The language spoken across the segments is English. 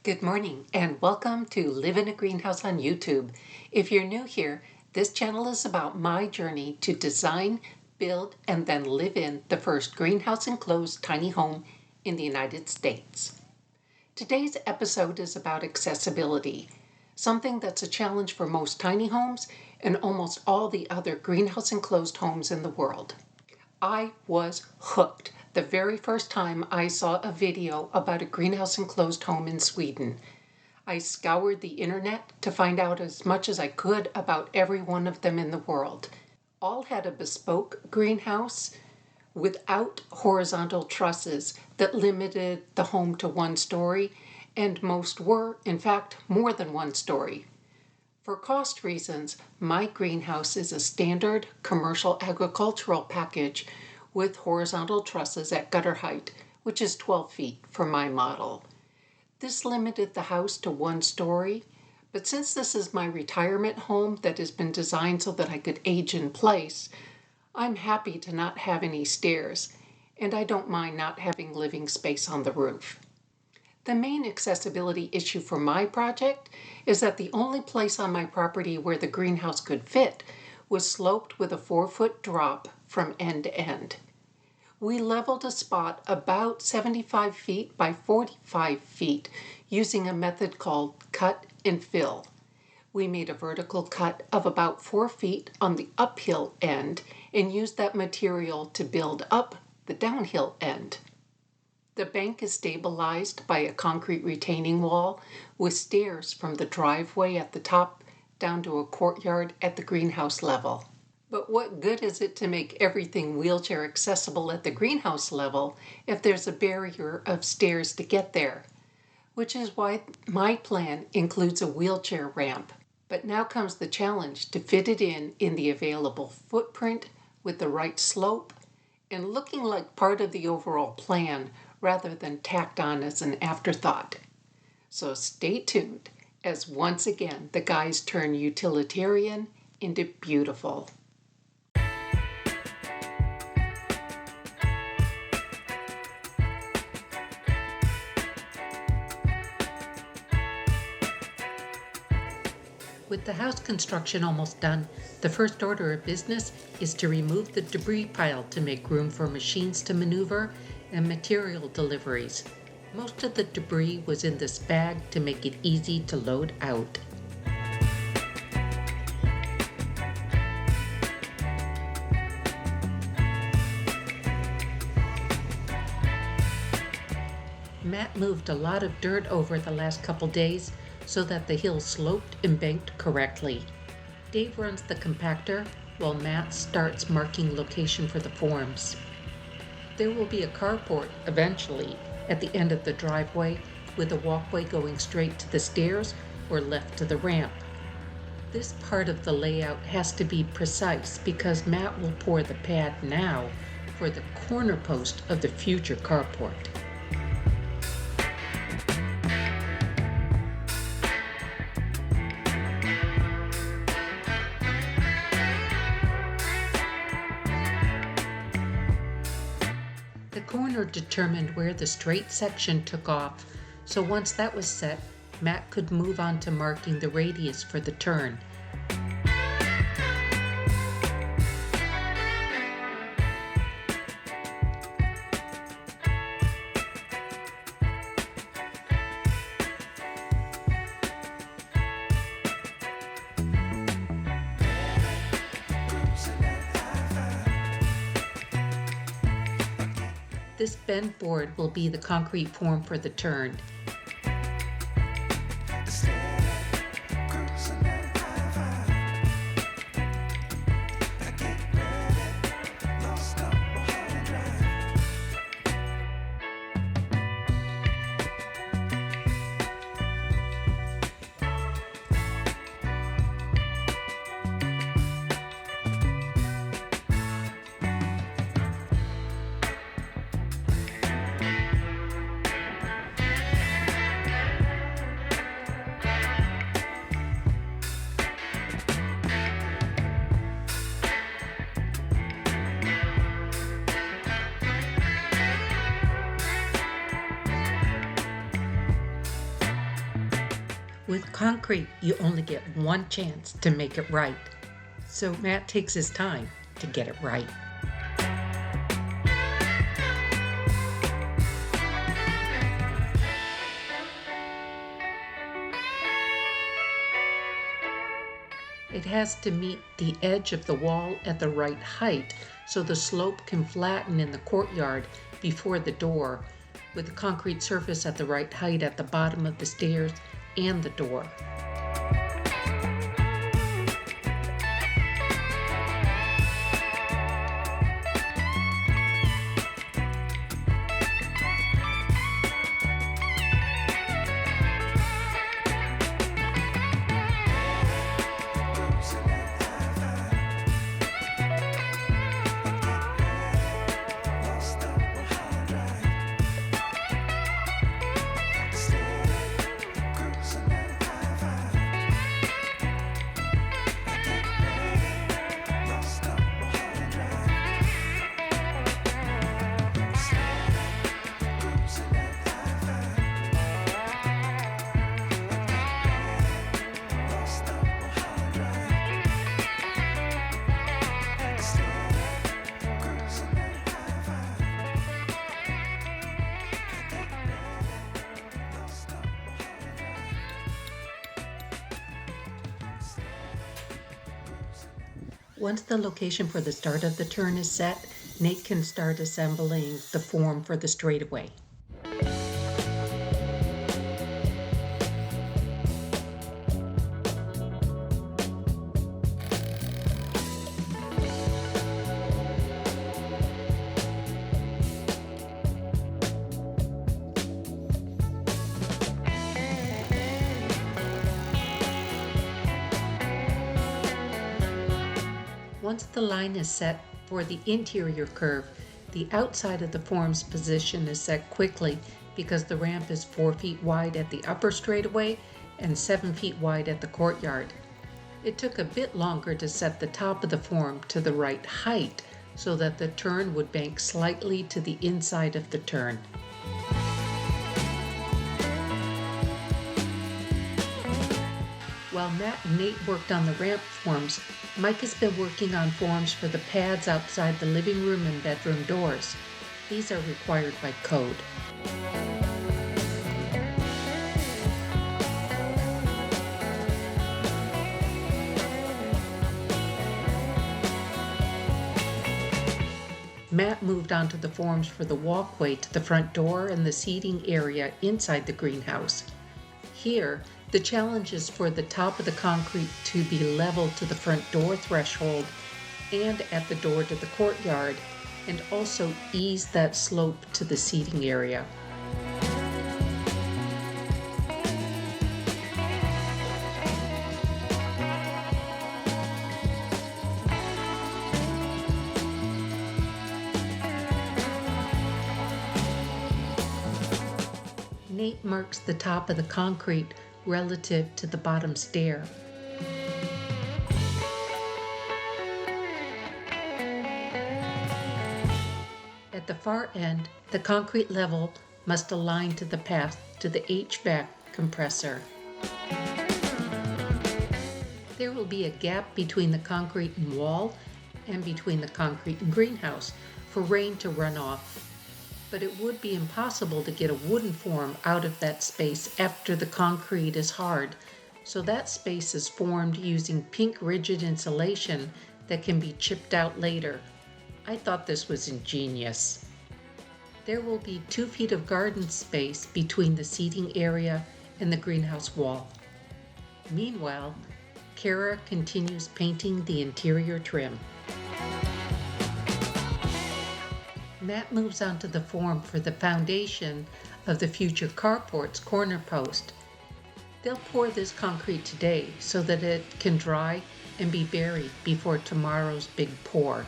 Good morning and welcome to Live in a Greenhouse on YouTube. If you're new here, this channel is about my journey to design, build, and then live in the first greenhouse enclosed tiny home in the United States. Today's episode is about accessibility, something that's a challenge for most tiny homes and almost all the other greenhouse enclosed homes in the world. I was hooked the very first time I saw a video about a greenhouse enclosed home in Sweden. I scoured the internet to find out as much as I could about every one of them in the world. All had a bespoke greenhouse without horizontal trusses that limited the home to one story, and most were, in fact, more than one story. For cost reasons, my greenhouse is a standard commercial agricultural package with horizontal trusses at gutter height, which is 12 feet for my model. This limited the house to one story, but since this is my retirement home that has been designed so that I could age in place, I'm happy to not have any stairs, and I don't mind not having living space on the roof. The main accessibility issue for my project is that the only place on my property where the greenhouse could fit was sloped with a 4-foot drop from end to end. We leveled a spot about 75 feet by 45 feet using a method called cut and fill. We made a vertical cut of about 4 feet on the uphill end and used that material to build up the downhill end. The bank is stabilized by a concrete retaining wall with stairs from the driveway at the top down to a courtyard at the greenhouse level. But what good is it to make everything wheelchair accessible at the greenhouse level if there's a barrier of stairs to get there? Which is why my plan includes a wheelchair ramp. But now comes the challenge to fit it in the available footprint with the right slope and looking like part of the overall plan rather than tacked on as an afterthought. So stay tuned as once again the guys turn utilitarian into beautiful. With the house construction almost done, the first order of business is to remove the debris pile to make room for machines to maneuver and material deliveries. Most of the debris was in this bag to make it easy to load out. Matt moved a lot of dirt over the last couple days so that the hill sloped and banked correctly. Dave runs the compactor while Matt starts marking location for the forms. There will be a carport eventually at the end of the driveway with a walkway going straight to the stairs or left to the ramp. This part of the layout has to be precise because Matt will pour the pad now for the corner post of the future carport. The corner determined where the straight section took off, so once that was set, Matt could move on to marking the radius for the turn. This bent board will be the concrete form for the turn. With concrete, you only get one chance to make it right. So Matt takes his time to get it right. It has to meet the edge of the wall at the right height so the slope can flatten in the courtyard before the door, with the concrete surface at the right height at the bottom of the stairs and the door. Once the location for the start of the turn is set, Nate can start assembling the form for the straightaway. Once the line is set for the interior curve, the outside of the form's position is set quickly because the ramp is 4 feet wide at the upper straightaway and 7 feet wide at the courtyard. It took a bit longer to set the top of the form to the right height so that the turn would bank slightly to the inside of the turn. While Matt and Nate worked on the ramp forms, Mike has been working on forms for the pads outside the living room and bedroom doors. These are required by code. Matt moved on to the forms for the walkway to the front door and the seating area inside the greenhouse. Here, the challenge is for the top of the concrete to be level to the front door threshold and at the door to the courtyard, and also ease that slope to the seating area. Nate marks the top of the concrete relative to the bottom stair. At the far end, the concrete level must align to the path to the HVAC compressor. There will be a gap between the concrete and wall and between the concrete and greenhouse for rain to run off. But it would be impossible to get a wooden form out of that space after the concrete is hard, so that space is formed using pink rigid insulation that can be chipped out later. I thought this was ingenious. There will be 2 feet of garden space between the seating area and the greenhouse wall. Meanwhile, Kara continues painting the interior trim. Matt moves on to the form for the foundation of the future carport's corner post. They'll pour this concrete today so that it can dry and be buried before tomorrow's big pour.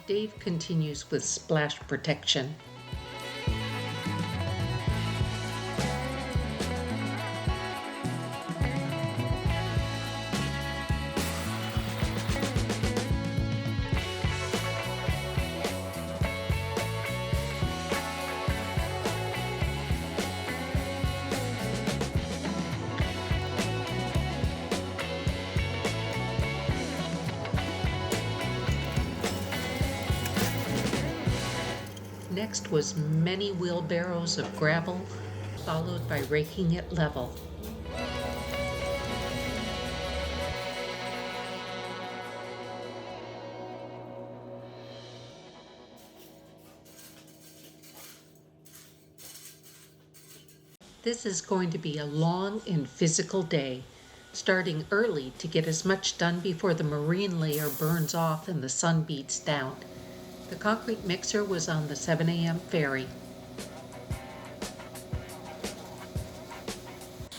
Dave continues with splash protection. Next was many wheelbarrows of gravel, followed by raking it level. This is going to be a long and physical day, starting early to get as much done before the marine layer burns off and the sun beats down. The concrete mixer was on the 7 a.m. ferry.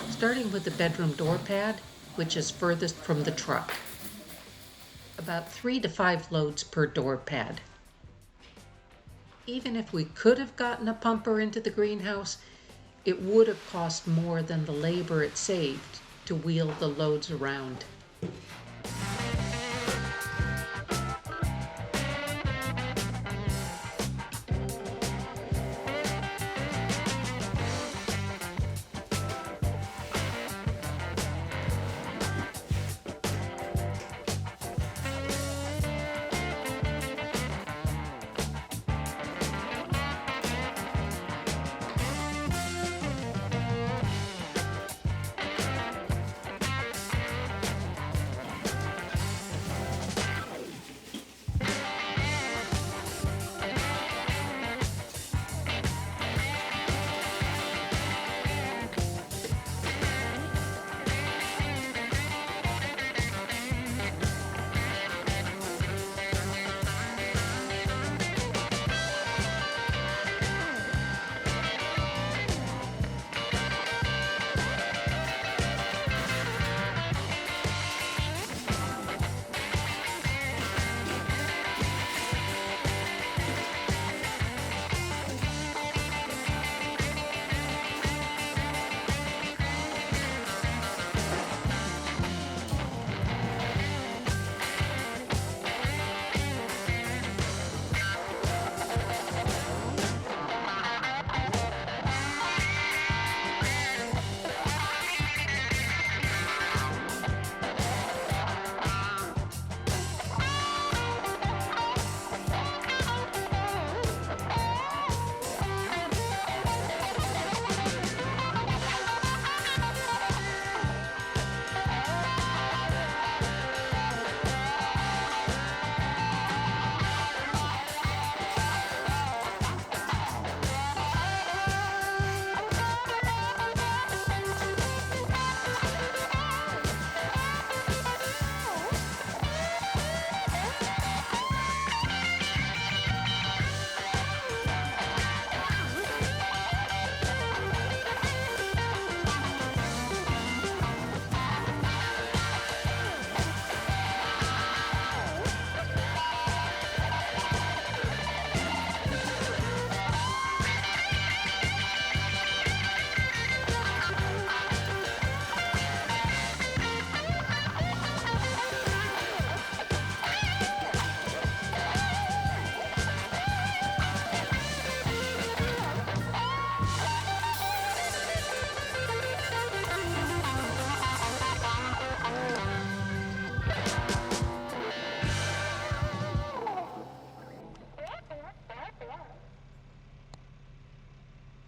Starting with the bedroom door pad, which is furthest from the truck. About 3 to 5 loads per door pad. Even if we could have gotten a pumper into the greenhouse, it would have cost more than the labor it saved to wheel the loads around.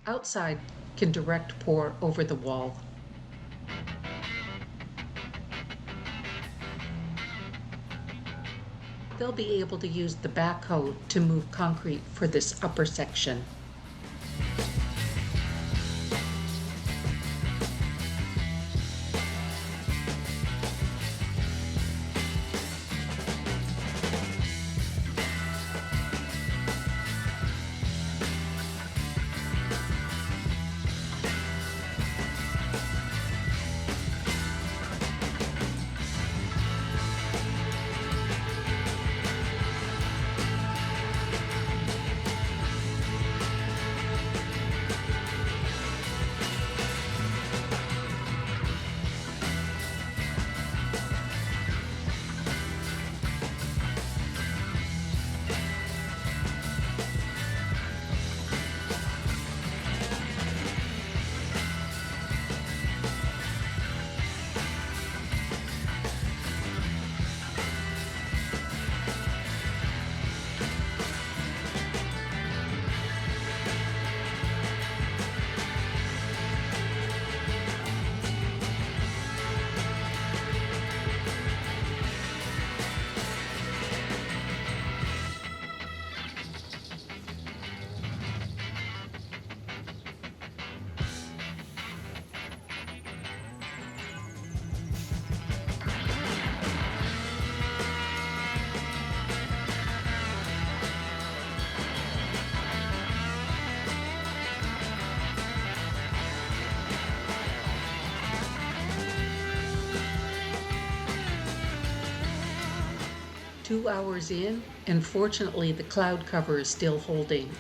Outside can direct pour over the wall. They'll be able to use the backhoe to move concrete for this upper section. 2 hours in, and fortunately the cloud cover is still holding.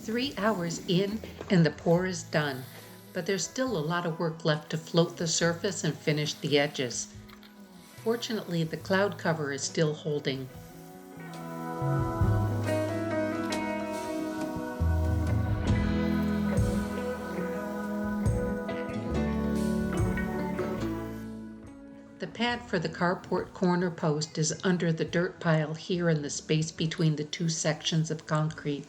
Three hours in and the pour is done, but there's still a lot of work left to float the surface and finish the edges. Fortunately, the cloud cover is still holding. The pad for the carport corner post is under the dirt pile here in the space between the two sections of concrete.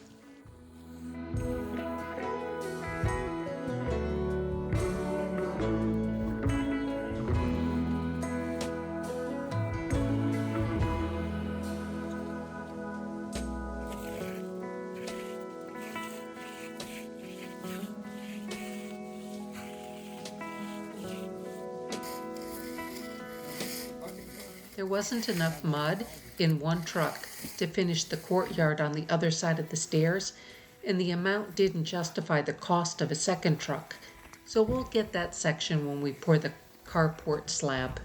There wasn't enough mud in one truck to finish the courtyard on the other side of the stairs, and the amount didn't justify the cost of a second truck, so we'll get that section when we pour the carport slab.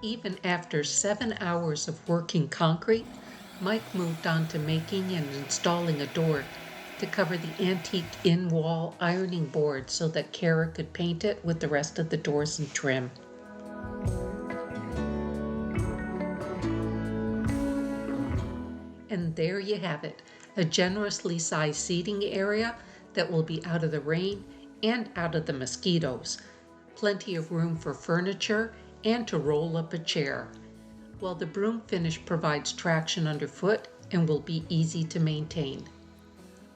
Even after 7 hours of working concrete, Mike moved on to making and installing a door to cover the antique in-wall ironing board so that Kara could paint it with the rest of the doors and trim. And there you have it, a generously sized seating area that will be out of the rain and out of the mosquitoes. Plenty of room for furniture and to roll up a chair, while the broom finish provides traction underfoot and will be easy to maintain.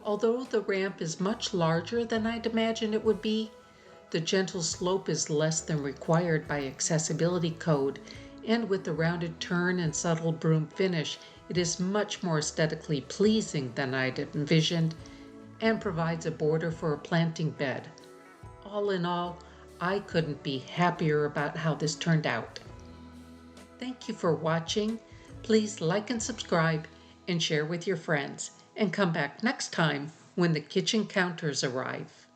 Although the ramp is much larger than I'd imagine it would be, the gentle slope is less than required by accessibility code, and with the rounded turn and subtle broom finish, it is much more aesthetically pleasing than I'd envisioned and provides a border for a planting bed. All in all, I couldn't be happier about how this turned out. Thank you for watching. Please like and subscribe and share with your friends, and come back next time when the kitchen counters arrive.